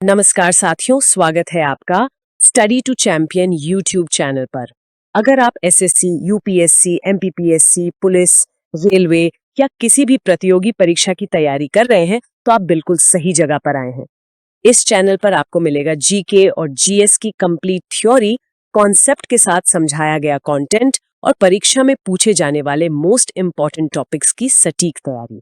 नमस्कार साथियों, स्वागत है आपका study to champion YouTube channel पर। अगर आप SSC, UPSC, MPPSC, police, railway या किसी भी प्रतियोगी परीक्षा की तैयारी कर रहे हैं तो आप बिल्कुल सही जगह पर आए हैं। इस चैनल पर आपको मिलेगा जीके और जीएस की कंप्लीट थ्योरी, कॉन्सेप्ट के साथ समझाया गया कंटेंट और परीक्षा में पूछे जाने वाले मोस्ट इम्पॉर्टेंट टॉपिक्स की सटीक तैयारी।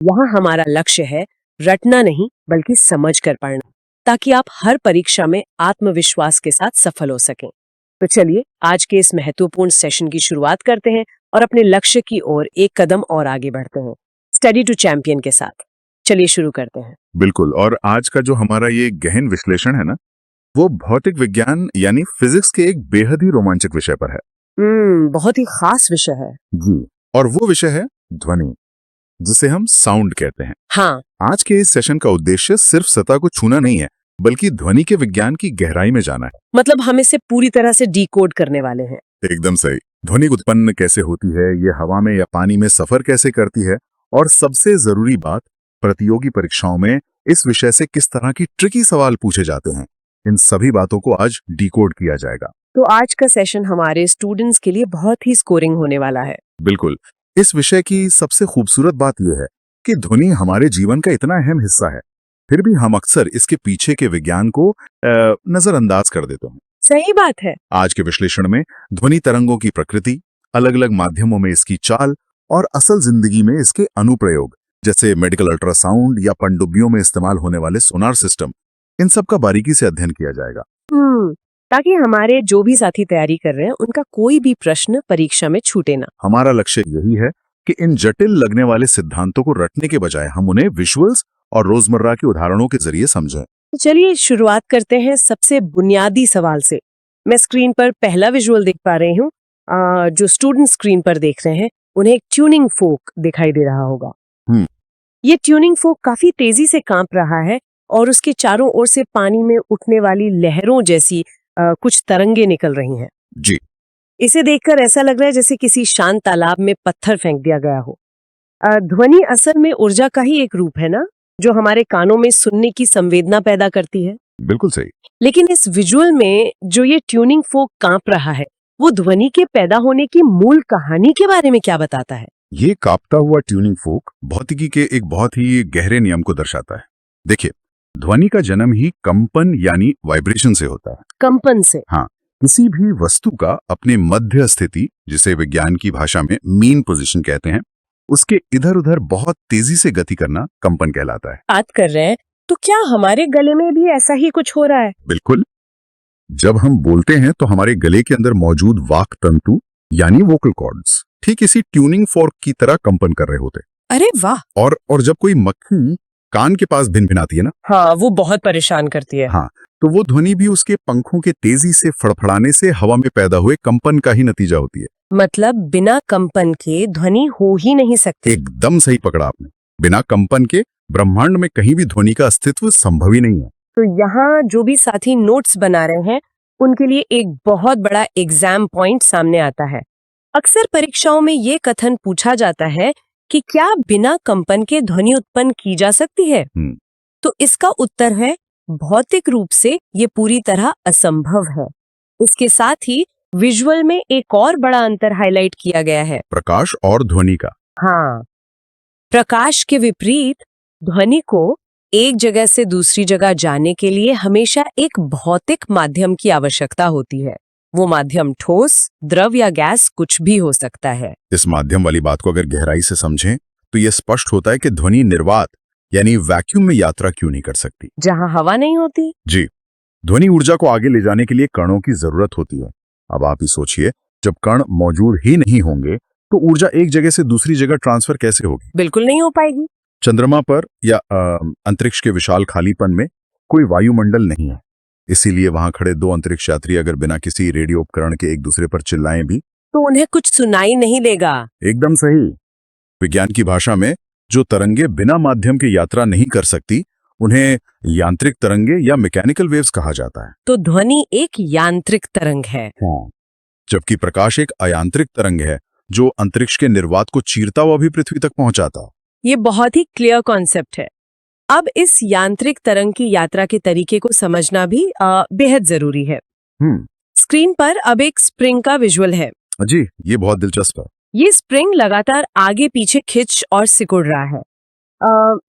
यहाँ हमारा लक्ष्य है रटना नहीं बल्कि समझ कर पढ़ना, ताकि आप हर परीक्षा में आत्मविश्वास के साथ सफल हो सकें। तो चलिए आज के इस महत्वपूर्ण सेशन की शुरुआत करते हैं और अपने लक्ष्य की ओर एक कदम और आगे बढ़ते हैं स्टडी टू चैंपियन के साथ। चलिए शुरू करते हैं। बिल्कुल। और आज का जो हमारा ये गहन विश्लेषण है ना, वो भौतिक विज्ञान यानी फिजिक्स के एक बेहद ही रोमांचक विषय पर है। बहुत ही खास विषय है जी। और वो विषय है ध्वनि, जिसे हम साउंड कहते हैं। हाँ, आज के इस सेशन का उद्देश्य सिर्फ सतह को छूना नहीं है, बल्कि ध्वनि के विज्ञान की गहराई में जाना है। मतलब हम इसे पूरी तरह से डिकोड करने वाले हैं। एकदम सही। ध्वनि उत्पन्न कैसे होती है, ये हवा में या पानी में सफर कैसे करती है, और सबसे जरूरी बात, प्रतियोगी परीक्षाओं में इस विषय से किस तरह की ट्रिकी सवाल पूछे जाते हैं, इन सभी बातों को आज डिकोड किया जाएगा। तो आज का सेशन हमारे स्टूडेंट्स के लिए बहुत ही स्कोरिंग होने वाला है। बिल्कुल। इस विषय की सबसे खूबसूरत बात यह है कि ध्वनि हमारे जीवन का इतना अहम हिस्सा है, फिर भी हम अक्सर इसके पीछे के विज्ञान को नजरअंदाज कर देते हैं। सही बात है। आज के विश्लेषण में ध्वनि तरंगों की प्रकृति, अलग अलग माध्यमों में इसकी चाल और असल जिंदगी में इसके अनुप्रयोग, जैसे मेडिकल अल्ट्रासाउंड या पनडुब्बियों में इस्तेमाल होने वाले सोनार सिस्टम, इन सब का बारीकी से अध्ययन किया जाएगा। ताकि हमारे जो भी साथी तैयारी कर रहे हैं उनका कोई भी प्रश्न परीक्षा में छूटे ना। हमारा लक्ष्य यही है कि इन जटिल लगने वाले सिद्धांतों को रटने के बजाय हम उन्हें विजुअल्स और रोजमर्रा के उदाहरणों के जरिए समझें। तो चलिए शुरुआत करते हैं सबसे बुनियादी सवाल से। मैं स्क्रीन पर पहला विजुअल देख पा रही हूँ। जो स्टूडेंट स्क्रीन पर देख रहे हैं उन्हें एक ट्यूनिंग फोक दिखाई दे रहा होगा। ये ट्यूनिंग फोक काफी तेजी से कांप रहा है और उसके चारों ओर से पानी में उठने वाली लहरों जैसी कुछ तरंगे निकल रही हैं। जी। इसे देखकर ऐसा लग रहा है जैसे किसी शांत तालाब में पत्थर फेंक दिया गया हो। ध्वनि असल में ऊर्जा का ही एक रूप है ना, जो हमारे कानों में सुनने की संवेदना पैदा करती है। बिल्कुल सही। लेकिन इस विजुअल में जो ये ट्यूनिंग फोक कांप रहा है, वो ध्वनि के पैदा होने की मूल कहानी के बारे में क्या बताता है? ये कांपता हुआ ट्यूनिंग फोक भौतिकी के एक बहुत ही गहरे नियम को दर्शाता है। देखिए, ध्वनि का जन्म ही कंपन यानी वाइब्रेशन से होता है। कंपन से? हाँ। किसी भी वस्तु का अपने मध्य स्थिति, जिसे विज्ञान की भाषा में मीन पोजीशन कहते हैं, उसके इधर उधर बहुत तेजी से गति करना कंपन कहलाता है। बात कर रहे हैं तो क्या हमारे गले में भी ऐसा ही कुछ हो रहा है? बिल्कुल। जब हम बोलते हैं तो हमारे गले के अंदर मौजूद वाक तंतु यानी वोकल कॉर्ड्स ठीक इसी ट्यूनिंग फोर्क की तरह कंपन कर रहे होते। अरे वाह। और जब कोई मक्खी कान के पास भिनभिनाती है ना, हाँ, वो बहुत परेशान करती है। हाँ, तो वो ध्वनि भी उसके पंखों के तेजी से फड़फड़ाने से हवा में पैदा हुए कंपन का ही नतीजा होती है। मतलब बिना कंपन के ध्वनि हो ही नहीं सकती। एकदम सही पकड़ा आपने। बिना कंपन के ब्रह्मांड में कहीं भी ध्वनि का अस्तित्व संभव ही नहीं है। तो यहाँ जो भी साथी नोट्स बना रहे हैं उनके लिए एक बहुत बड़ा एग्जाम पॉइंट सामने आता है। अक्सर परीक्षाओं में ये कथन पूछा जाता है कि क्या बिना कंपन के ध्वनि उत्पन्न की जा सकती है? तो इसका उत्तर है भौतिक रूप से ये पूरी तरह असंभव है। इसके साथ ही विजुअल में एक और बड़ा अंतर हाईलाइट किया गया है, प्रकाश और ध्वनि का। हाँ, प्रकाश के विपरीत ध्वनि को एक जगह से दूसरी जगह जाने के लिए हमेशा एक भौतिक माध्यम की आवश्यकता होती है। वो माध्यम ठोस, द्रव या गैस कुछ भी हो सकता है। इस माध्यम वाली बात को अगर गहराई से समझें तो यह स्पष्ट होता है कि ध्वनि निर्वात यानी वैक्यूम में यात्रा क्यों नहीं कर सकती, जहां हवा नहीं होती। जी। ध्वनि ऊर्जा को आगे ले जाने के लिए कणों की जरूरत होती है। अब आप ही सोचिए, जब कण मौजूद ही नहीं होंगे तो ऊर्जा एक जगह से दूसरी जगह ट्रांसफर कैसे होगी? बिल्कुल नहीं हो पाएगी। चंद्रमा पर या अंतरिक्ष के विशाल खालीपन में कोई वायुमंडल नहीं है, इसीलिए वहां खड़े दो अंतरिक्ष यात्री अगर बिना किसी रेडियो उपकरण के एक दूसरे पर चिल्लाएं भी तो उन्हें कुछ सुनाई नहीं देगा। एकदम सही। विज्ञान की भाषा में जो तरंगे बिना माध्यम के यात्रा नहीं कर सकती उन्हें यांत्रिक तरंगे या मैकेनिकल वेव्स कहा जाता है। तो ध्वनि एक यांत्रिक तरंग है। हाँ। जबकि प्रकाश एक अयांत्रिक तरंग है जो अंतरिक्ष के निर्वात को चीरता हुआ भी पृथ्वी तक पहुंचाता। ये बहुत ही क्लियर कॉन्सेप्ट है। अब इस यांत्रिक तरंग की यात्रा के तरीके को समझना भी बेहद जरूरी है। स्क्रीन पर अब एक स्प्रिंग का विजुअल है। जी, ये बहुत दिलचस्प है। ये स्प्रिंग लगातार आगे पीछे खिंच और सिकुड़ रहा है।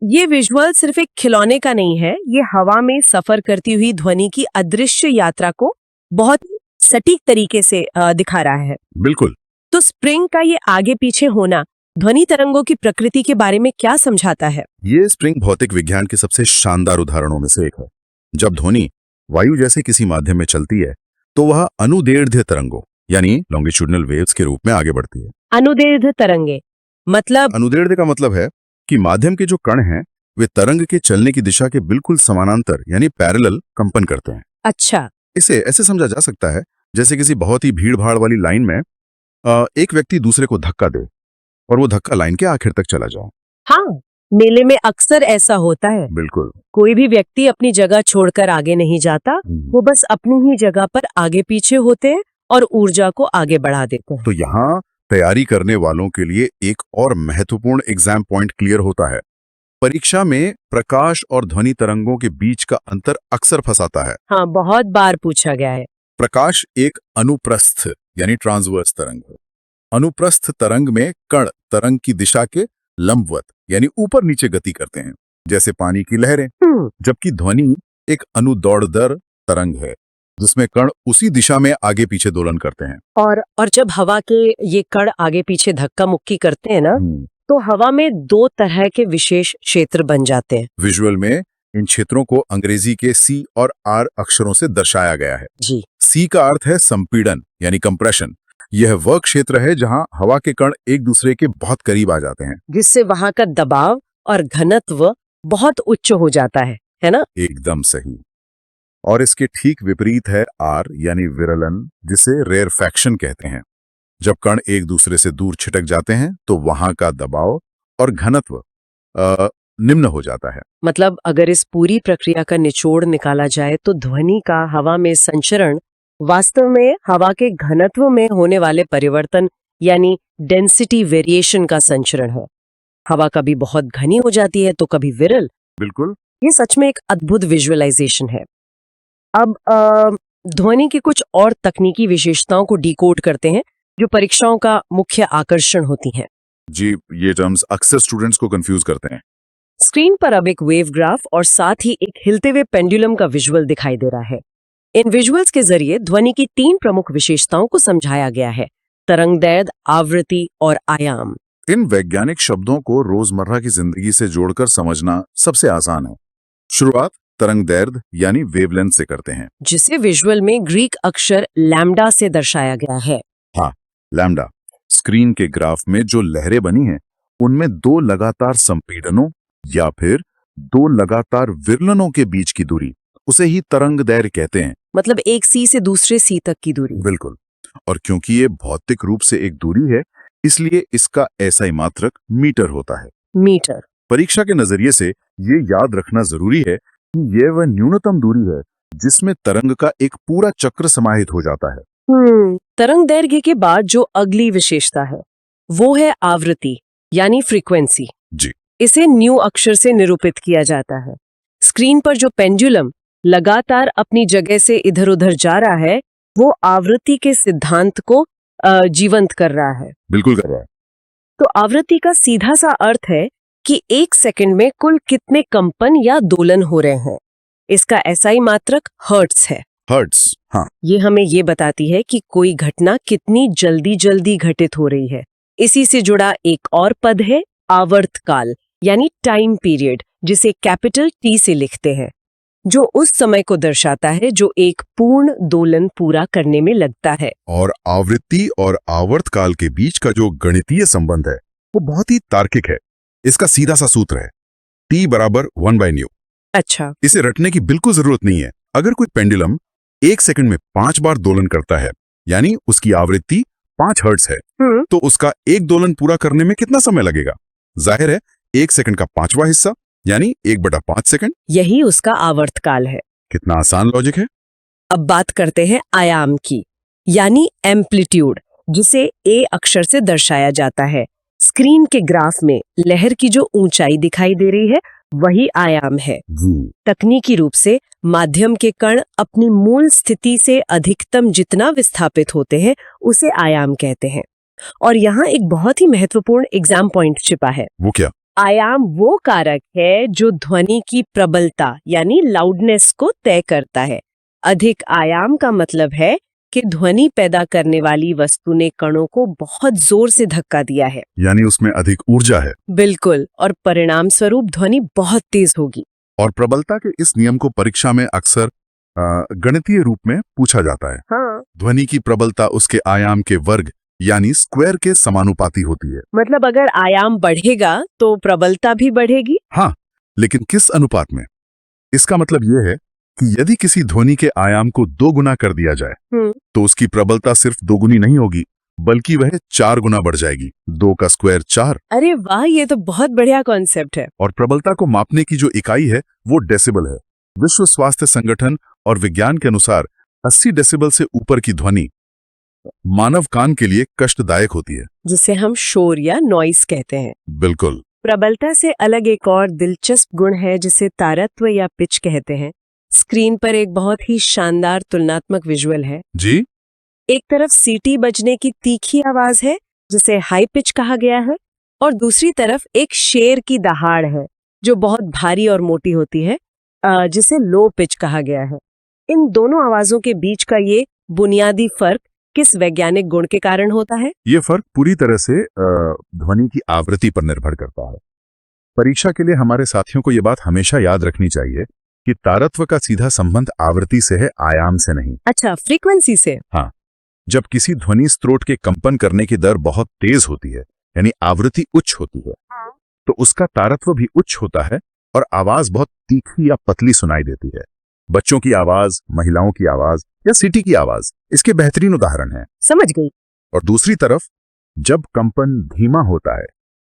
ये विजुअल सिर्फ एक खिलौने का नहीं है, ये हवा में सफर करती हुई ध्वनि की अदृश्य यात्रा को बहुत ही सटीक तरीके से दिखा रहा है। बिल्कुल। तो स्प्रिंग का ये आगे पीछे होना ध्वनि तरंगों की प्रकृति के बारे में क्या समझाता है? ये स्प्रिंग भौतिक विज्ञान के सबसे शानदार उदाहरणों में से एक है। जब ध्वनि वायु जैसे किसी माध्यम में चलती है तो वह अनुदैर्ध्य तरंगों यानी लॉन्गिट्यूडनल वेव्स के रूप में आगे बढ़ती है। अनुदैर्ध्य तरंगे मतलब? अनुदैर्ध्य का मतलब है कि माध्यम के जो कण हैं वे तरंग के चलने की दिशा के बिल्कुल समानांतर यानी पैरेलल कंपन करते हैं। अच्छा। इसे ऐसे समझा जा सकता है जैसे किसी बहुत ही भीड़ भाड़ वाली लाइन में एक व्यक्ति दूसरे को धक्का दे और वो धक्का लाइन के आखिर तक चला जाए। हाँ, मेले में अक्सर ऐसा होता है। बिल्कुल। कोई भी व्यक्ति अपनी जगह छोड़कर आगे नहीं जाता, वो बस अपनी ही जगह पर आगे पीछे होते हैं और ऊर्जा को आगे बढ़ा देते हैं। तो यहाँ तैयारी करने वालों के लिए एक और महत्वपूर्ण एग्जाम पॉइंट क्लियर होता है। परीक्षा में प्रकाश और ध्वनि तरंगों के बीच का अंतर अक्सर फंसाता है। हाँ, बहुत बार पूछा गया है। प्रकाश एक अनुप्रस्थ यानी ट्रांसवर्स तरंग है। अनुप्रस्थ तरंग में कण तरंग की दिशा के लंबवत यानी ऊपर नीचे गति करते हैं, जैसे पानी की लहरें। जबकि ध्वनि एक अनुदौड़दर तरंग है जिसमें कण उसी दिशा में आगे पीछे दोलन करते हैं। और जब हवा के ये कण आगे पीछे धक्का मुक्की करते हैं ना, तो हवा में दो तरह के विशेष क्षेत्र बन जाते हैं। विजुअल में इन क्षेत्रों को अंग्रेजी के सी और आर अक्षरों से दर्शाया गया है। जी। सी का अर्थ है संपीड़न यानी कंप्रेशन। यह वह क्षेत्र है जहां हवा के कण एक दूसरे के बहुत करीब आ जाते हैं, जिससे वहां का दबाव और घनत्व बहुत उच्च हो जाता है ना? एकदम सही। और इसके ठीक विपरीत है आर यानी विरलन, जिसे रेयरफैक्शन कहते हैं। जब कण एक दूसरे से दूर छिटक जाते हैं तो वहां का दबाव और घनत्व निम्न हो जाता है। मतलब अगर इस पूरी प्रक्रिया का निचोड़ निकाला जाए तो ध्वनि का हवा में संचरण वास्तव में हवा के घनत्व में होने वाले परिवर्तन यानी डेंसिटी वेरिएशन का संचरण है। हवा कभी बहुत घनी हो जाती है तो कभी विरल। बिल्कुल। ये सच में एक अद्भुत विजुअलाइजेशन है। अब ध्वनि की कुछ और तकनीकी विशेषताओं को डिकोड करते हैं जो परीक्षाओं का मुख्य आकर्षण होती हैं। जी, ये टर्म्स अक्सर स्टूडेंट्स को कंफ्यूज करते हैं। स्क्रीन पर अब एक वेव ग्राफ और साथ ही एक हिलते हुए पेंडुलम का विजुअल दिखाई दे रहा है। इन विजुअल्स के जरिए ध्वनि की 3 प्रमुख विशेषताओं को समझाया गया है: तरंगदैर्ध्य, आवृत्ति और आयाम। इन वैज्ञानिक शब्दों को रोजमर्रा की जिंदगी से जोड़कर समझना सबसे आसान है। शुरुआत तरंगदैर्ध्य यानी वेवलेंथ से करते हैं, जिसे विजुअल में ग्रीक अक्षर लैम्डा से दर्शाया गया है। हाँ, लैम्डा। स्क्रीन के ग्राफ में जो लहरें बनी हैं उनमें 2 लगातार संपीड़नों या फिर 2 लगातार विरलनों के बीच की दूरी, उसे ही तरंगदैर्ध्य कहते हैं। मतलब एक सी से दूसरे सी तक की दूरी। बिल्कुल। और क्योंकि ये भौतिक रूप से एक दूरी है इसलिए इसका SI मात्रक मीटर होता है। मीटर। परीक्षा के नजरिए से ये याद रखना जरूरी है कि ये वह न्यूनतम दूरी है जिसमें तरंग का एक पूरा चक्र समाहित हो जाता है। तरंगदैर्घ्य के बाद जो अगली विशेषता है वो है आवृत्ति यानी फ्रीक्वेंसी। जी। इसे न्यू अक्षर से निरूपित किया जाता है। स्क्रीन पर जो पेंडुलम लगातार अपनी जगह से इधर उधर जा रहा है वो आवृत्ति के सिद्धांत को जीवंत कर रहा है। बिल्कुल कर रहा है। तो आवृत्ति का सीधा सा अर्थ है कि 1 सेकंड में कुल कितने कंपन या दोलन हो रहे हैं। इसका SI मात्रक हर्ट्ज है। हर्ट्ज, हाँ। ये हमें ये बताती है कि कोई घटना कितनी जल्दी जल्दी घटित हो रही है। इसी से जुड़ा एक और पद है आवर्तकाल यानी टाइम पीरियड, जिसे कैपिटल T से लिखते हैं, जो उस समय को दर्शाता है जो एक पूर्ण दोलन पूरा करने में लगता है। और आवृत्ति और आवर्तकाल के बीच का जो गणितीय संबंध है वो बहुत ही तार्किक है। इसका सीधा सा सूत्र है T बराबर 1/ν। अच्छा। इसे रटने की बिल्कुल जरूरत नहीं है। अगर कोई पेंडुलम 1 सेकंड में 5 बार दोलन करता है यानी उसकी आवृत्ति 5 हर्ट्ज है, तो उसका एक दोलन पूरा करने में कितना समय लगेगा? जाहिर है 1 सेकंड का 5वां हिस्सा यानी 1/5 सेकंड। यही उसका आवर्तकाल है। कितना आसान लॉजिक है। अब बात करते हैं आयाम की यानी एम्पलीट्यूड, जिसे A अक्षर से दर्शाया जाता है। स्क्रीन के ग्राफ में लहर की जो ऊंचाई दिखाई दे रही है वही आयाम है। जी। तकनीकी रूप से माध्यम के कण अपनी मूल स्थिति से अधिकतम जितना विस्थापित होते हैं उसे आयाम कहते हैं। और यहाँ एक बहुत ही महत्वपूर्ण एग्जाम पॉइंट छिपा है। वो क्या? आयाम वो कारक है जो ध्वनि की प्रबलता यानी लाउडनेस को तय करता है। अधिक आयाम का मतलब है कि ध्वनि पैदा करने वाली वस्तु ने कणों को बहुत जोर से धक्का दिया है। यानी उसमें अधिक ऊर्जा है। बिल्कुल, और परिणाम स्वरूप ध्वनि बहुत तेज होगी। और प्रबलता के इस नियम को परीक्षा में अक्सर गणितीय रूप में पूछा जाता है। हाँ, ध्वनि की प्रबलता उसके आयाम के वर्ग यानी स्क्वायर के समानुपाती होती है। मतलब अगर आयाम बढ़ेगा तो प्रबलता भी बढ़ेगी। हाँ, लेकिन किस अनुपात में? इसका मतलब यह है कि यदि किसी ध्वनि के आयाम को 2 गुना कर दिया जाए तो उसकी प्रबलता सिर्फ 2 गुनी नहीं होगी, बल्कि वह 4 गुना बढ़ जाएगी। 2 का स्क्वायर 4। अरे वाह, ये तो बहुत बढ़िया कॉन्सेप्ट है। और प्रबलता को मापने की जो इकाई है वो डेसिबल है। विश्व स्वास्थ्य संगठन और विज्ञान के अनुसार 80 डेसिबल से ऊपर की ध्वनि मानव कान के लिए कष्टदायक होती है, जिसे हम शोर या नॉइस कहते हैं। बिल्कुल। प्रबलता से अलग एक और दिलचस्प गुण है जिसे तारत्व या पिच कहते हैं। स्क्रीन पर एक बहुत ही शानदार तुलनात्मक विजुअल है। जी। एक तरफ सीटी बजने की तीखी आवाज है जिसे हाई पिच कहा गया है, और दूसरी तरफ एक शेर की दहाड़ है जो बहुत भारी और मोटी होती है, जिसे लो पिच कहा गया है। इन दोनों आवाजों के बीच का ये बुनियादी फर्क किस वैज्ञानिक गुण के कारण होता है? ये फर्क पूरी तरह से ध्वनि की आवृत्ति पर निर्भर करता है। परीक्षा के लिए हमारे साथियों को ये बात हमेशा याद रखनी चाहिए कि तारत्व का सीधा संबंध आवृत्ति से है, आयाम से नहीं। अच्छा, फ्रीक्वेंसी से। हाँ, जब किसी ध्वनि स्रोत के कंपन करने की दर बहुत तेज होती है यानी आवृत्ति उच्च होती है, तो उसका तारत्व भी उच्च होता है और आवाज बहुत तीखी या पतली सुनाई देती है। बच्चों की आवाज, महिलाओं की आवाज या सीटी की आवाज इसके बेहतरीन उदाहरण हैं। समझ गई। और दूसरी तरफ जब कंपन धीमा होता है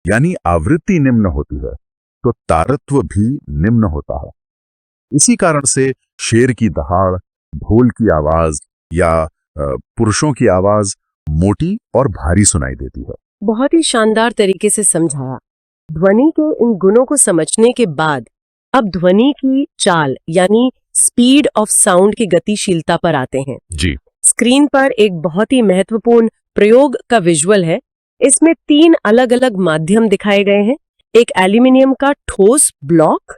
यानी आवृत्ति निम्न होती है तो तारत्व भी निम्न होता है। इसी कारण से शेर की दहाड़, ढोल की आवाज या पुरुषों की आवाज मोटी और भारी सुनाई देती है। बहुत ही शानदार तरीके से समझाया। ध्वनि के इन गुणों को समझने के बाद अब ध्वनि की चाल यानी स्पीड ऑफ साउंड की गतिशीलता पर आते हैं। जी। स्क्रीन पर एक बहुत ही महत्वपूर्ण प्रयोग का विजुअल है। इसमें 3 अलग अलग माध्यम दिखाए गए हैं। एक एल्यूमिनियम का ठोस ब्लॉक,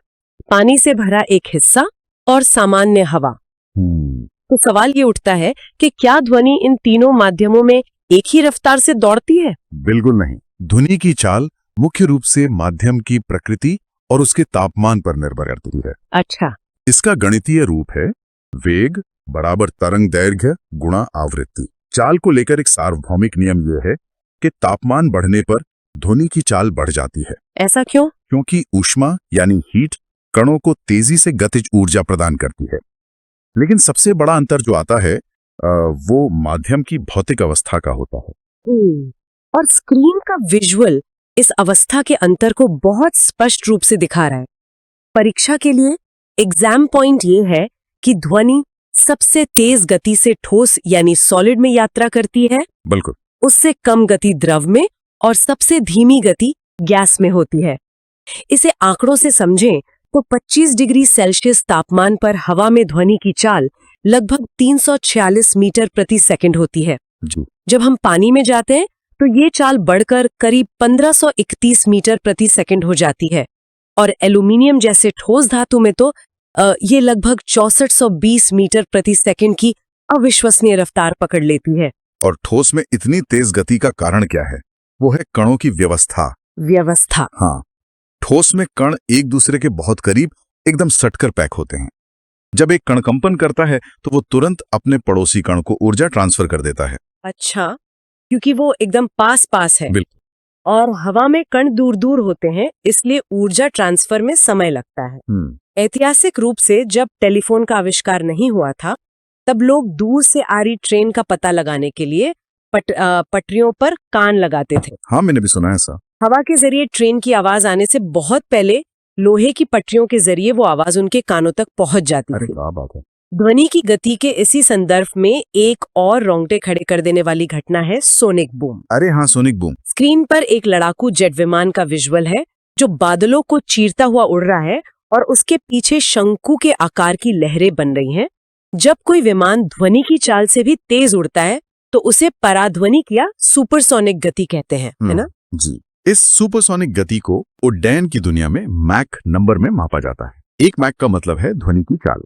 पानी से भरा एक हिस्सा और सामान्य हवा। तो सवाल ये उठता है कि क्या ध्वनि इन तीनों माध्यमों में एक ही रफ्तार से दौड़ती है? बिल्कुल नहीं। ध्वनि की चाल मुख्य रूप से माध्यम की प्रकृति और उसके तापमान पर निर्भर करती है। अच्छा। इसका गणितीय रूप है वेग बराबर तरंग दैर्घ्य गुणा आवृत्ति। चाल को लेकर एक सार्वभौमिक नियम यह है कि तापमान बढ़ने पर ध्वनि की चाल बढ़ जाती है। ऐसा क्यों? क्योंकि ऊष्मा यानी हीट कणों को तेजी से गतिज ऊर्जा प्रदान करती है। लेकिन सबसे बड़ा अंतर जो आता है वो माध्यम की भौतिक अवस्था का होता है। और स्क्रीन का विजुअल इस अवस्था के अंतर को बहुत स्पष्ट रूप से दिखा रहा है। परीक्षा के लिए एग्जाम पॉइंट ये है कि ध्वनि सबसे तेज गति से ठोस यानी सॉलिड में यात्रा करती है, बिल्कुल, उससे कम गति द्रव में और सबसे धीमी गति गैस में होती है। इसे आंकड़ों से समझें तो 25 डिग्री सेल्सियस तापमान पर हवा में ध्वनि की चाल लगभग 346 मीटर प्रति सेकंड होती है। जी। जब हम पानी में जाते हैं तो ये चाल बढ़कर करीब 1531 मीटर प्रति सेकंड हो जाती है, और एल्यूमिनियम जैसे ठोस धातु में तो ये लगभग 6420 मीटर प्रति सेकंड की अविश्वसनीय रफ्तार पकड़ लेती है। और ठोस में इतनी तेज गति का कारण क्या है? वो है कणों की व्यवस्था। हाँ, ठोस में कण एक दूसरे के बहुत करीब एकदम सटकर पैक होते हैं। जब एक कण कंपन करता है तो वो तुरंत अपने पड़ोसी कण को ऊर्जा ट्रांसफर कर देता है। अच्छा, क्योंकि वो एकदम पास है। बिल्कुल। और हवा में कण दूर दूर होते हैं, इसलिए ऊर्जा ट्रांसफर में समय लगता है। ऐतिहासिक रूप से जब टेलीफोन का आविष्कार नहीं हुआ था तब लोग दूर से आ रही ट्रेन का पता लगाने के लिए पटरियों पर कान लगाते थे। हाँ, मैंने भी सुना है ऐसा। हवा के जरिए ट्रेन की आवाज आने से बहुत पहले लोहे की पटरियों के जरिए वो आवाज उनके कानों तक पहुंच जाती अरे थी। क्या बात है। ध्वनि की गति के इसी संदर्भ में एक और रोंगटे खड़े कर देने वाली घटना है सोनिक बूम। अरे हाँ, सोनिक बूम। स्क्रीन पर एक लड़ाकू जेट विमान का विजुअल है जो बादलों को चीरता हुआ उड़ रहा है और उसके पीछे शंकु के आकार की लहरें बन रही हैं। जब कोई विमान ध्वनि की चाल से भी तेज उड़ता है तो उसे पराध्वनिक या सुपरसोनिक गति कहते हैं, है ना? जी। इस सुपरसोनिक गति को उड्डयन की दुनिया में मैक नंबर में मापा जाता है। एक मैक का मतलब है ध्वनि की चाल।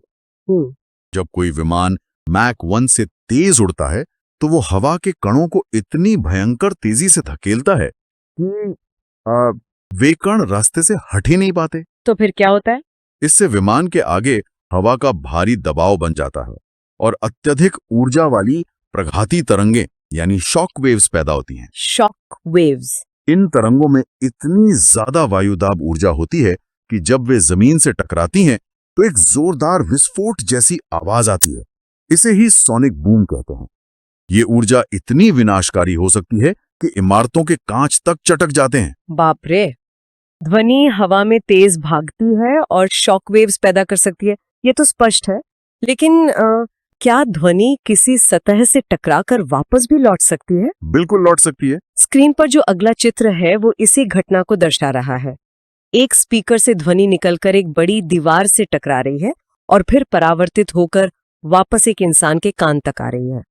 जब कोई विमान मैक 1 से तेज उड़ता है तो वो हवा के कणों को इतनी भयंकर तेजी से धकेलता है कि वे कण रास्ते से हट ही नहीं पाते। तो फिर क्या होता है? इससे विमान के आगे हवा का भारी दबाव बन जाता है और अत्यधिक ऊर्जा वाली प्रघाती तरंगें यानी शॉक वेव्स पैदा होती हैं। Shock waves. इन तरंगों में इतनी ज्यादा वायुदाब ऊर्जा होती है कि जब वे जमीन से टकराती हैं तो एक जोरदार विस्फोट जैसी आवाज आती है। इसे ही सोनिक बूम कहते हैं। ये ऊर्जा इतनी विनाशकारी हो सकती है कि इमारतों के कांच तक चटक जाते हैं। बाप रे! ध्वनि हवा में तेज भागती है और शॉक वेव्स पैदा कर सकती है, ये तो स्पष्ट है। लेकिन क्या ध्वनि किसी सतह से टकराकर वापस भी लौट सकती है? बिल्कुल लौट सकती है। स्क्रीन पर जो अगला चित्र है वो इसी घटना को दर्शा रहा है। एक स्पीकर से ध्वनि निकलकर एक बड़ी दीवार से टकरा रही है और फिर परावर्तित होकर वापस एक इंसान के कान तक आ रही है।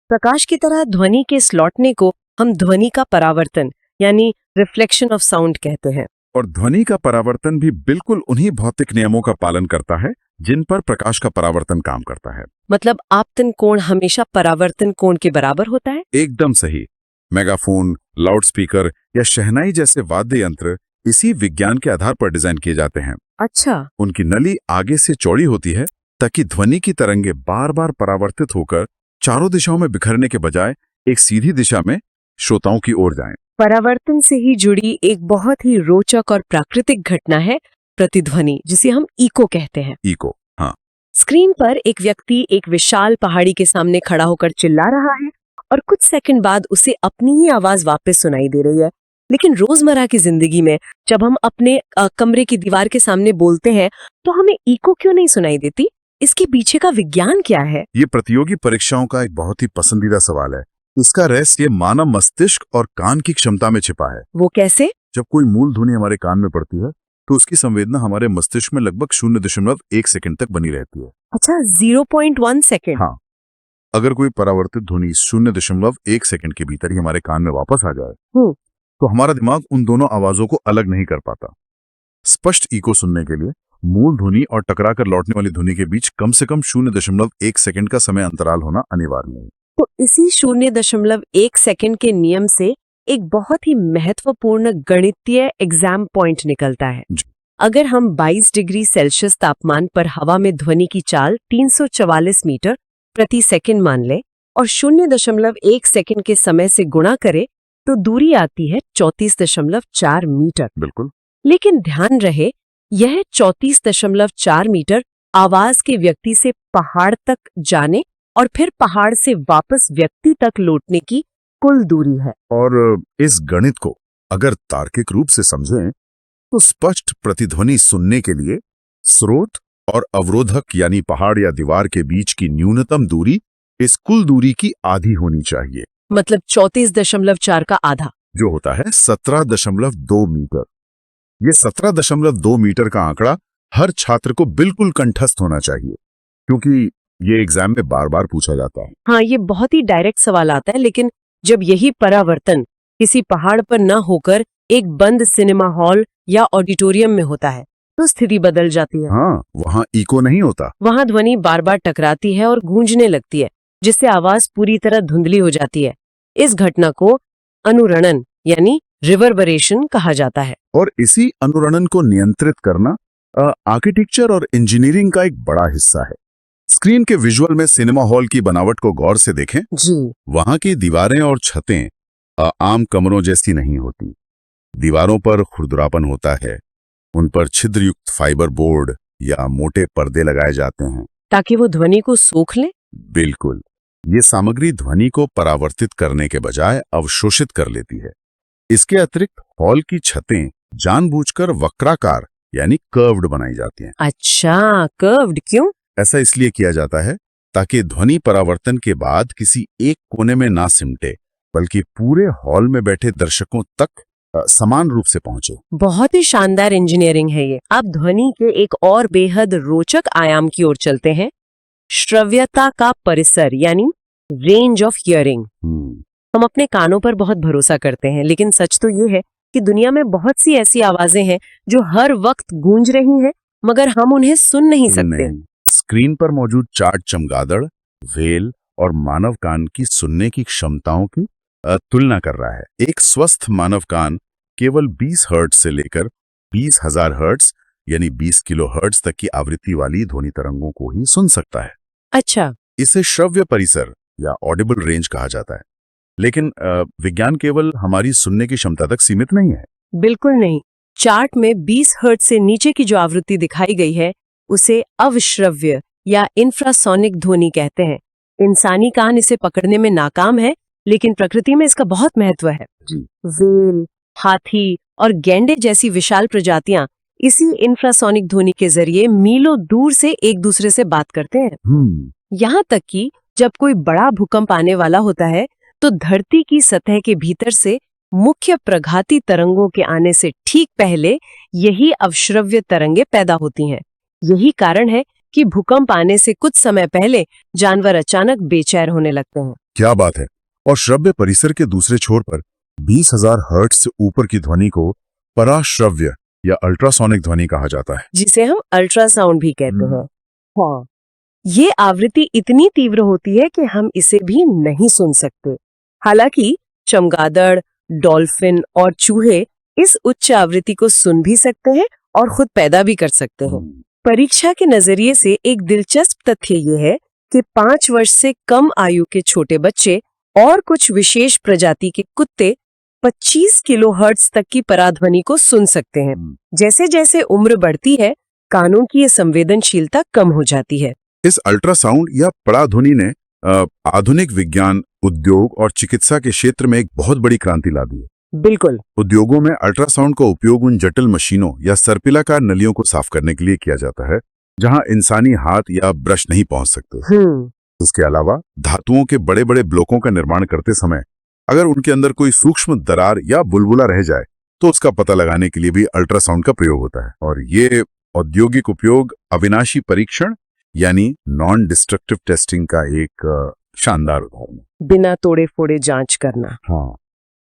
प्रकाश की तरह ध्वनि के इस लौटने को हम ध्वनि का परावर्तन यानी रिफ्लेक्शन ऑफ साउंड कहते हैं। और ध्वनि का परावर्तन भी बिल्कुल उन्हीं भौतिक नियमों का पालन करता है जिन पर प्रकाश का परावर्तन काम करता है। मतलब आपतन कोण हमेशा परावर्तन कोण के बराबर होता है? एकदम सही। मेगाफोन, लाउडस्पीकर या शहनाई जैसे वाद्य यंत्र इसी विज्ञान के आधार पर डिजाइन किए जाते हैं। अच्छा। उनकी नली आगे से चौड़ी होती है ताकि ध्वनि की तरंगे बार बार परावर्तित होकर चारों दिशाओं में बिखरने के बजाय एक सीधी दिशा में श्रोताओं की ओर जाएं। परावर्तन से ही जुड़ी एक बहुत ही रोचक और प्राकृतिक घटना है प्रतिध्वनि, जिसे हम इको कहते हैं। इको, हाँ। स्क्रीन पर एक व्यक्ति एक विशाल पहाड़ी के सामने खड़ा होकर चिल्ला रहा है और कुछ सेकंड बाद उसे अपनी ही आवाज वापस सुनाई दे रही है। लेकिन रोजमर्रा की जिंदगी में जब हम अपने कमरे की दीवार के सामने बोलते हैं तो हमें इको क्यों नहीं सुनाई देती? इसके पीछे का विज्ञान क्या है? ये प्रतियोगी परीक्षाओं का एक बहुत ही पसंदीदा सवाल है। इसका रहस्य मानव मस्तिष्क और कान की क्षमता में छिपा है। वो कैसे? जब कोई मूल ध्वनि हमारे कान में पड़ती है तो उसकी संवेदना हमारे मस्तिष्क में लगभग 0.1 सेकंड तक बनी रहती है। अच्छा, 0.1 सेकंड? हाँ। अगर कोई परावर्तित ध्वनि 0.1 सेकंड के भीतर ही हमारे कान में वापस आ जाए तो हमारा दिमाग उन दोनों आवाजों को अलग नहीं कर पाता। स्पष्ट इको सुनने के लिए मूल ध्वनि और टकरा कर लौटने वाली ध्वनि के बीच कम से कम 0.1 सेकंड का समय अंतराल होना अनिवार्य है। तो इसी 0.1 सेकंड के नियम से एक बहुत ही महत्वपूर्ण गणितीय एग्जाम पॉइंट निकलता है। अगर हम 22 डिग्री सेल्सियस तापमान पर हवा में ध्वनि की चाल 344 मीटर प्रति सेकंड मान लें और 0.1 सेकंड के समय से गुणा करें तो दूरी आती है 34.4 मीटर। बिल्कुल। लेकिन ध्यान रहे, यह 34.4 मीटर आवाज के व्यक्ति से पहाड़ तक जाने और फिर पहाड़ से वापस व्यक्ति तक लौटने की कुल दूरी है। और इस गणित को अगर तार्किक रूप से समझें तो स्पष्ट प्रतिध्वनि सुनने के लिए स्रोत और अवरोधक यानी पहाड़ या दीवार के बीच की न्यूनतम दूरी इस कुल दूरी की आधी होनी चाहिए। मतलब 34.4 का आधा, जो होता है 17.2 मीटर। ये 17.2 मीटर का आंकड़ा हर छात्र को बिल्कुल कंठस्थ होना चाहिए क्योंकि ये एग्जाम में बार बार पूछा जाता है। हाँ, ये बहुत ही डायरेक्ट सवाल आता है। लेकिन जब यही परावर्तन किसी पहाड़ पर न होकर एक बंद सिनेमा हॉल या ऑडिटोरियम में होता है तो स्थिति बदल जाती है। हाँ, वहाँ इको नहीं होता। वहाँ ध्वनि बार बार टकराती है और गूंजने लगती है, जिससे आवाज पूरी तरह धुंधली हो जाती है। इस घटना को अनुरणन यानी रिवर्बरेशन कहा जाता है। और इसी अनुरणन को नियंत्रित करना आर्किटेक्चर और इंजीनियरिंग का एक बड़ा हिस्सा है। स्क्रीन के विजुअल में सिनेमा हॉल की बनावट को गौर से देखें। जी। वहां की दीवारें और छतें आम कमरों जैसी नहीं होती। दीवारों पर खुरदरापन होता है, उन पर छिद्रयुक्त फाइबर बोर्ड या मोटे पर्दे लगाए जाते हैं ताकि वो ध्वनि को सोख ले। बिल्कुल। ये सामग्री ध्वनि को परावर्तित करने के बजाय अवशोषित कर लेती है। इसके अतिरिक्त हॉल की छतें जानबूझकर वक्राकार यानी कर्व्ड बनाई जाती हैं। अच्छा, कर्व्ड क्यों? ऐसा इसलिए किया जाता है ताकि ध्वनि परावर्तन के बाद किसी एक कोने में ना सिमटे, बल्कि पूरे हॉल में बैठे दर्शकों तक समान रूप से पहुंचे। बहुत ही शानदार इंजीनियरिंग है ये। अब ध्वनि के एक और बेहद रोचक आयाम की ओर चलते हैं, श्रव्यता का परिसर यानी रेंज ऑफ हियरिंग। हम अपने कानों पर बहुत भरोसा करते हैं, लेकिन सच तो ये है कि दुनिया में बहुत सी ऐसी आवाजें हैं जो हर वक्त गूंज रही हैं, मगर हम उन्हें सुन नहीं सकते। स्क्रीन पर मौजूद चार्ट चमगादड़, व्हेल और मानव कान की सुनने की क्षमताओं की तुलना कर रहा है। एक स्वस्थ मानव कान केवल 20 हर्ट्ज से लेकर 20,000 हर्ट्ज यानी 20 किलो हर्ट्ज तक की आवृत्ति वाली ध्वनि तरंगों को ही सुन सकता है। अच्छा, इसे श्रव्य परिसर या ऑडिबल रेंज कहा जाता है। लेकिन विज्ञान केवल हमारी सुनने की क्षमता तक सीमित नहीं है। बिल्कुल नहीं। चार्ट में 20 हर्ट्ज से नीचे की जो आवृत्ति दिखाई गई है उसे अवश्रव्य या इंफ्रासोनिक ध्वनि कहते हैं। इंसानी कान इसे पकड़ने में नाकाम है, लेकिन प्रकृति में इसका बहुत महत्व है। व्हेल, हाथी और गैंडे जैसी विशाल प्रजातियां इसी इंफ्रासोनिक ध्वनि के जरिए मीलों दूर से एक दूसरे से बात करते हैं। यहाँ तक कि जब कोई बड़ा भूकंप आने वाला होता है तो धरती की सतह के भीतर से मुख्य प्रघाती तरंगों के आने से ठीक पहले यही अवश्रव्य तरंगे पैदा होती हैं। यही कारण है कि भूकंप आने से कुछ समय पहले जानवर अचानक बेचैन होने लगते हैं। क्या बात है। और श्रव्य परिसर के दूसरे छोर पर 20,000 हर्ट्ज से ऊपर की ध्वनि को पराश्रव्य या अल्ट्रासोनिक ध्वनि कहा जाता है, जिसे हम अल्ट्रासाउंड भी कहते हैं। हाँ, ये आवृत्ति इतनी तीव्र होती है कि हम इसे भी नहीं सुन सकते। हालांकि चमगादड़, डॉल्फिन और चूहे इस उच्च आवृत्ति को सुन भी सकते हैं और खुद पैदा भी कर सकते हैं। परीक्षा के नजरिए से एक दिलचस्प तथ्य ये है कि 5 वर्ष से कम आयु के छोटे बच्चे और कुछ विशेष प्रजाति के कुत्ते 25 किलोहर्ट्ज तक की पराध्वनि को सुन सकते हैं। जैसे जैसे उम्र बढ़ती है, कानों की ये संवेदनशीलता कम हो जाती है। इस अल्ट्रासाउंड या पराध्वनि ने आधुनिक विज्ञान, उद्योग और चिकित्सा के क्षेत्र में एक बहुत बड़ी क्रांति ला दी है। बिल्कुल। उद्योगों में अल्ट्रासाउंड का उपयोग उन जटिल मशीनों या सर्पिलाकार नलियों को साफ करने के लिए किया जाता है जहां इंसानी हाथ या ब्रश नहीं पहुंच सकते। इसके अलावा धातुओं के बड़े बड़े ब्लॉकों का निर्माण करते समय अगर उनके अंदर कोई सूक्ष्म दरार या बुलबुला रह जाए तो उसका पता लगाने के लिए भी अल्ट्रासाउंड का प्रयोग होता है। और ये औद्योगिक उपयोग अविनाशी परीक्षण यानी नॉन डिस्ट्रक्टिव टेस्टिंग का एक शानदार उदाहरण है। बिना तोड़े फोड़े जांच करना। हाँ,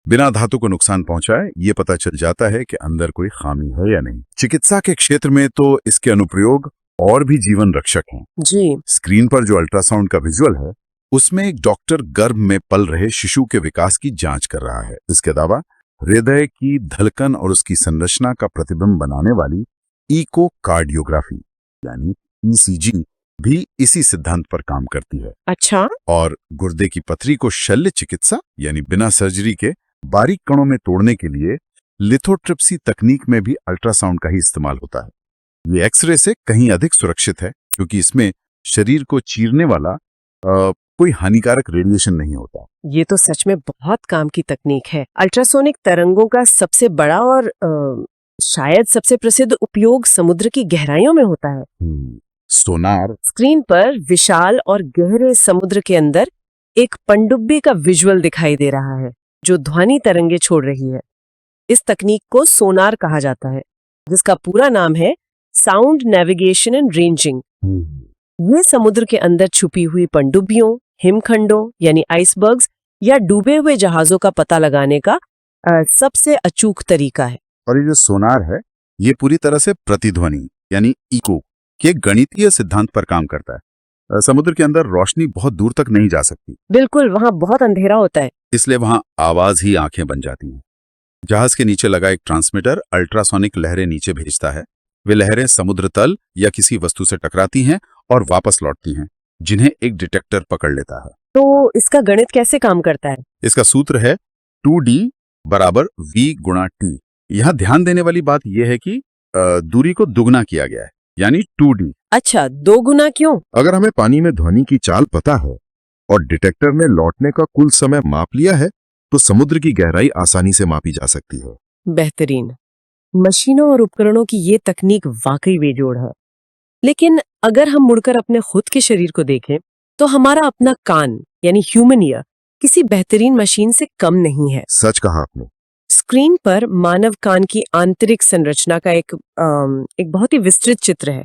बिना धातु को नुकसान पहुंचाए ये पता चल जाता है कि अंदर कोई खामी है या नहीं। चिकित्सा के क्षेत्र में तो इसके अनुप्रयोग और भी जीवन रक्षक हैं। जी। स्क्रीन पर जो अल्ट्रासाउंड का विजुअल है उसमें एक डॉक्टर गर्भ में पल रहे शिशु के विकास की जांच कर रहा है। इसके अलावा हृदय की धड़कन और उसकी संरचना का प्रतिबिंब बनाने वाली इकोकार्डियोग्राफी यानी ईसीजी भी इसी सिद्धांत पर काम करती है। अच्छा। और गुर्दे की पथरी को शल्य चिकित्सा यानी बिना सर्जरी के बारीक कणों में तोड़ने के लिए लिथोट्रिप्सी तकनीक में भी अल्ट्रासाउंड का ही इस्तेमाल होता है। ये एक्सरे से कहीं अधिक सुरक्षित है क्योंकि इसमें शरीर को चीरने वाला कोई हानिकारक रेडिएशन नहीं होता। ये तो सच में बहुत काम की तकनीक है। अल्ट्रासोनिक तरंगों का सबसे बड़ा और शायद सबसे प्रसिद्ध उपयोग समुद्र की गहराइयों में होता है। सोनार। स्क्रीन पर विशाल और गहरे समुद्र के अंदर एक पनडुब्बी का विजुअल दिखाई दे रहा है जो ध्वनि तरंगे छोड़ रही है। इस तकनीक को सोनार कहा जाता है, जिसका पूरा नाम है साउंड नेविगेशन एंड रेंजिंग। ये समुद्र के अंदर छुपी हुई पनडुब्बियों, हिमखंडों यानी आइसबर्ग्स या डूबे हुए जहाजों का पता लगाने का सबसे अचूक तरीका है। और ये जो सोनार है ये पूरी तरह से प्रतिध्वनि यानी इको के गणितीय सिद्धांत पर काम करता है। समुद्र के अंदर रोशनी बहुत दूर तक नहीं जा सकती। बिल्कुल, वहां बहुत अंधेरा होता है, इसलिए वहां आवाज ही आंखें बन जाती हैं। जहाज के नीचे लगा एक ट्रांसमीटर अल्ट्रासोनिक लहरें नीचे भेजता है। वे लहरें समुद्र तल या किसी वस्तु से टकराती हैं और वापस लौटती हैं, जिन्हें एक डिटेक्टर पकड़ लेता है। तो इसका गणित कैसे काम करता है? इसका सूत्र है 2D बराबर V गुणा T। यहाँ ध्यान देने वाली बात यह है कि दूरी को दुगना किया गया है यानी 2D। अच्छा, 2 गुना क्यों? अगर हमें पानी में ध्वनि की चाल पता है और डिटेक्टर ने लौटने का कुल समय माप लिया है तो समुद्र की गहराई आसानी से मापी जा सकती है। बेहतरीन। मशीनों और उपकरणों की ये तकनीक वाकई बेजोड़ है। लेकिन अगर हम मुड़कर अपने खुद के शरीर को देखें तो हमारा अपना कान यानी ह्यूमन ईयर किसी बेहतरीन मशीन से कम नहीं है। सच कहा आपने। स्क्रीन पर मानव कान की आंतरिक संरचना का एक बहुत ही विस्तृत चित्र है।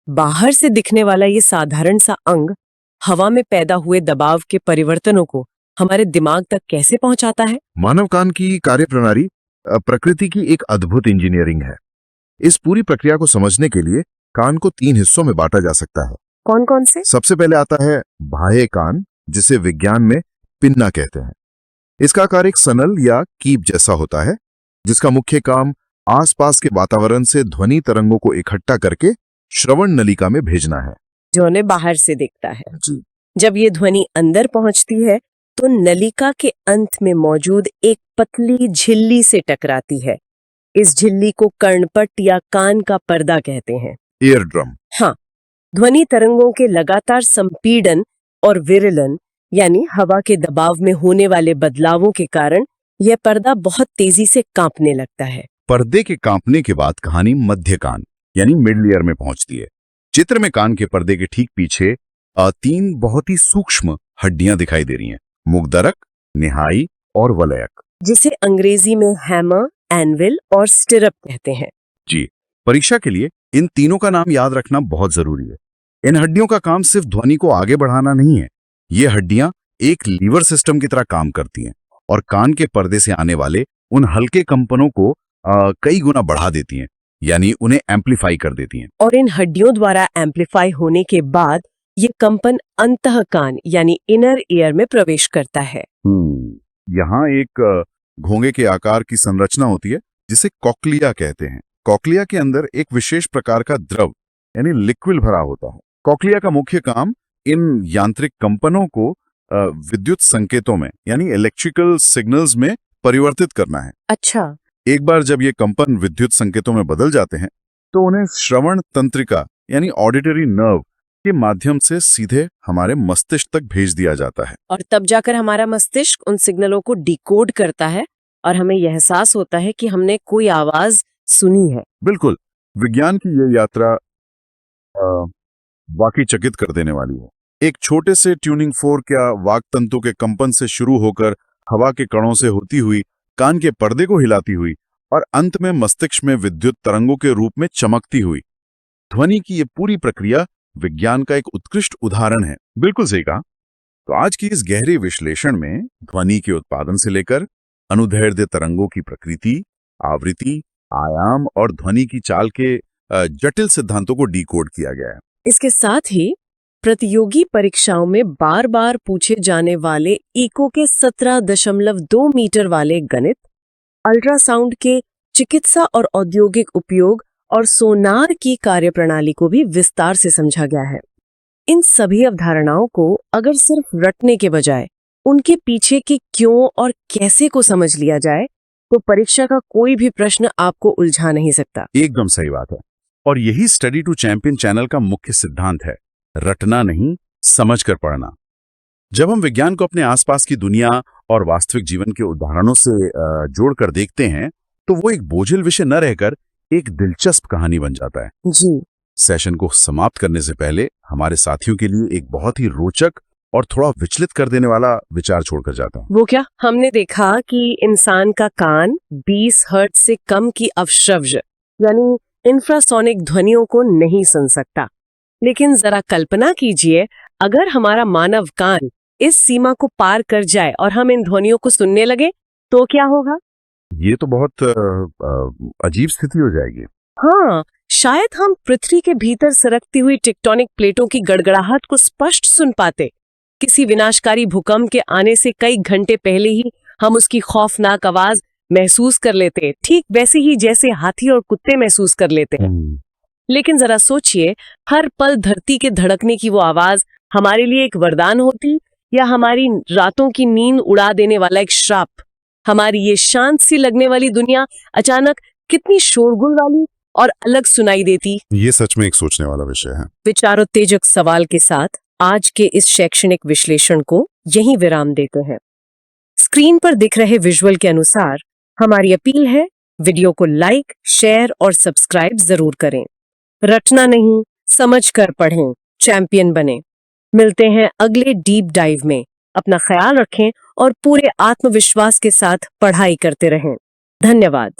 बाहर से दिखने वाला ये साधारण सा अंग हवा में पैदा हुए दबाव के परिवर्तनों को हमारे दिमाग तक कैसे पहुंचाता है? मानव कान की कार्यप्रणाली प्रकृति की एक अद्भुत इंजीनियरिंग है। इस पूरी प्रक्रिया को समझने के लिए कान को 3 हिस्सों में बांटा जा सकता है। कौन कौन से? सबसे पहले आता है बाह्य कान, जिसे विज्ञान में पिन्ना कहते हैं। इसका आकार एक सनल या कीप जैसा होता है, जिसका मुख्य काम आसपास के वातावरण से ध्वनि तरंगों को इकट्ठा करके श्रवण नलिका में भेजना है। जो हमें बाहर से दिखता है। जी। जब ये ध्वनि अंदर पहुंचती है तो नलिका के अंत में मौजूद एक पतली झिल्ली से टकराती है। इस झिल्ली को कर्णपट या कान का पर्दा कहते हैं। Ear drum. हाँ, ध्वनि तरंगों के लगातार संपीड़न और विरलन यानी हवा के दबाव में होने वाले बदलावों के कारण यह पर्दा बहुत तेजी से कांपने लगता है। पर्दे के कांपने के बाद कहानी मध्य कान यानी मिडल ईयर में पहुंचती है। चित्र में कान के पर्दे के ठीक पीछे 3 बहुत ही सूक्ष्म हड्डियां दिखाई दे रही हैं, मुखदरक, निहाई और वलयक, जिसे अंग्रेजी में हैमर, एनविल और स्टिरअप कहते हैं। जी। परीक्षा के लिए इन तीनों का नाम याद रखना बहुत जरूरी है। इन हड्डियों का काम सिर्फ ध्वनि को आगे बढ़ाना नहीं है। ये हड्डियां एक लीवर सिस्टम की तरह काम करती हैं और कान के पर्दे से आने वाले उन हल्के कंपनों को कई गुना बढ़ा देती हैं, यानी उन्हें एम्पलीफाई कर देती हैं। और इन हड्डियों द्वारा एम्पलीफाई होने के बाद ये कंपन अंतः कान यानी इनर ईयर में प्रवेश करता है। यहाँ एक घोंगे के आकार की संरचना होती है, जिसे कॉक्लिया कहते हैं। कॉक्लिया के अंदर एक विशेष प्रकार का द्रव यानी लिक्विड भरा होता है। कॉक्लिया का मुख्य काम इन यांत्रिक कंपनों को विद्युत संकेतों में यानी इलेक्ट्रिकल सिग्नल्स में परिवर्तित करना है। अच्छा। एक बार जब ये कंपन विद्युत संकेतों में बदल जाते हैं तो उन्हें श्रवण तंत्रिका यानी ऑडिटरी नर्व के माध्यम से सीधे हमारे मस्तिष्क तक भेज दिया जाता है। और तब जाकर हमारा मस्तिष्क उन सिग्नलों को डिकोड करता है और हमें यह एहसास होता है कि हमने कोई आवाज सुनी है। बिल्कुल। विज्ञान की ये यात्रा वाकई चकित कर देने वाली है। एक छोटे से ट्यूनिंग फोर्क या वाक तंतु के कंपन से शुरू होकर हवा के कणों से होती हुई कान के पर्दे को हिलाती हुई और अंत में मस्तिष्क में विद्युत तरंगों के रूप में चमकती हुई ध्वनि की ये पूरी प्रक्रिया विज्ञान का एक उत्कृष्ट उदाहरण है। बिल्कुल सही कहा। तो आज की इस गहरे विश्लेषण में ध्वनि के उत्पादन से लेकर अनुदैर्ध्य तरंगों की प्रकृति, आवृत्ति, आयाम और ध्वनि की चाल के जटिल सिद्धांतों को डिकोड किया गया है। इसके साथ ही प्रतियोगी परीक्षाओं में बार बार पूछे जाने वाले इको के 17.2 मीटर वाले गणित, अल्ट्रासाउंड के चिकित्सा और औद्योगिक उपयोग और सोनार की कार्यप्रणाली को भी विस्तार से समझा गया है। इन सभी अवधारणाओं को अगर सिर्फ रटने के बजाय उनके पीछे के क्यों और कैसे को समझ लिया जाए तो परीक्षा का कोई भी प्रश्न आपको उलझा नहीं सकता। एकदम सही बात है। और यही स्टडी टू चैंपियन चैनल का मुख्य सिद्धांत है, रटना नहीं, समझकर पढ़ना। जब हम विज्ञान को अपने आसपास की दुनिया और वास्तविक जीवन के उदाहरणों से जोड़कर देखते हैं तो वो एक बोझिल विषय न रहकर एक दिलचस्प कहानी बन जाता है। जी। सेशन को समाप्त करने से पहले हमारे साथियों के लिए एक बहुत ही रोचक और थोड़ा विचलित कर देने वाला विचार छोड़कर जाता हूं। वो क्या? हमने देखा कि इंसान का कान 20 हर्ट्ज से कम की अवश्रव्य यानी इंफ्रासोनिक ध्वनियों को नहीं सुन सकता। लेकिन जरा कल्पना कीजिए, अगर हमारा मानव कान इस सीमा को पार कर जाए और हम इन ध्वनियों को सुनने लगे तो क्या होगा? ये तो बहुत अजीब स्थिति हो जाएगी। हाँ, शायद हम पृथ्वी के भीतर सरकती हुई टेक्टोनिक प्लेटों की गड़गड़ाहट को स्पष्ट सुन पाते। किसी विनाशकारी भूकंप के आने से कई घंटे पहले ही हम उसकी खौफनाक आवाज महसूस कर लेते, ठीक वैसे ही जैसे हाथी और कुत्ते महसूस कर लेते हैं। लेकिन जरा सोचिए, हर पल धरती के धड़कने की वो आवाज हमारे लिए एक वरदान होती या हमारी रातों की नींद उड़ा देने वाला एक श्राप। हमारी ये शांत सी लगने वाली दुनिया अचानक कितनी शोरगुल वाली और अलग सुनाई देती। ये सच में एक सोचने वाला विषय है। विचारोत्तेजक सवाल के साथ आज के इस शैक्षणिक विश्लेषण को यहीं विराम देते हैं। स्क्रीन पर दिख रहे विजुअल के अनुसार हमारी अपील है, वीडियो को लाइक, शेयर और सब्सक्राइब जरूर करें। रटना नहीं, समझकर पढ़ें, चैंपियन बने। मिलते हैं अगले डीप डाइव में। अपना ख्याल रखें और पूरे आत्मविश्वास के साथ पढ़ाई करते रहें। धन्यवाद।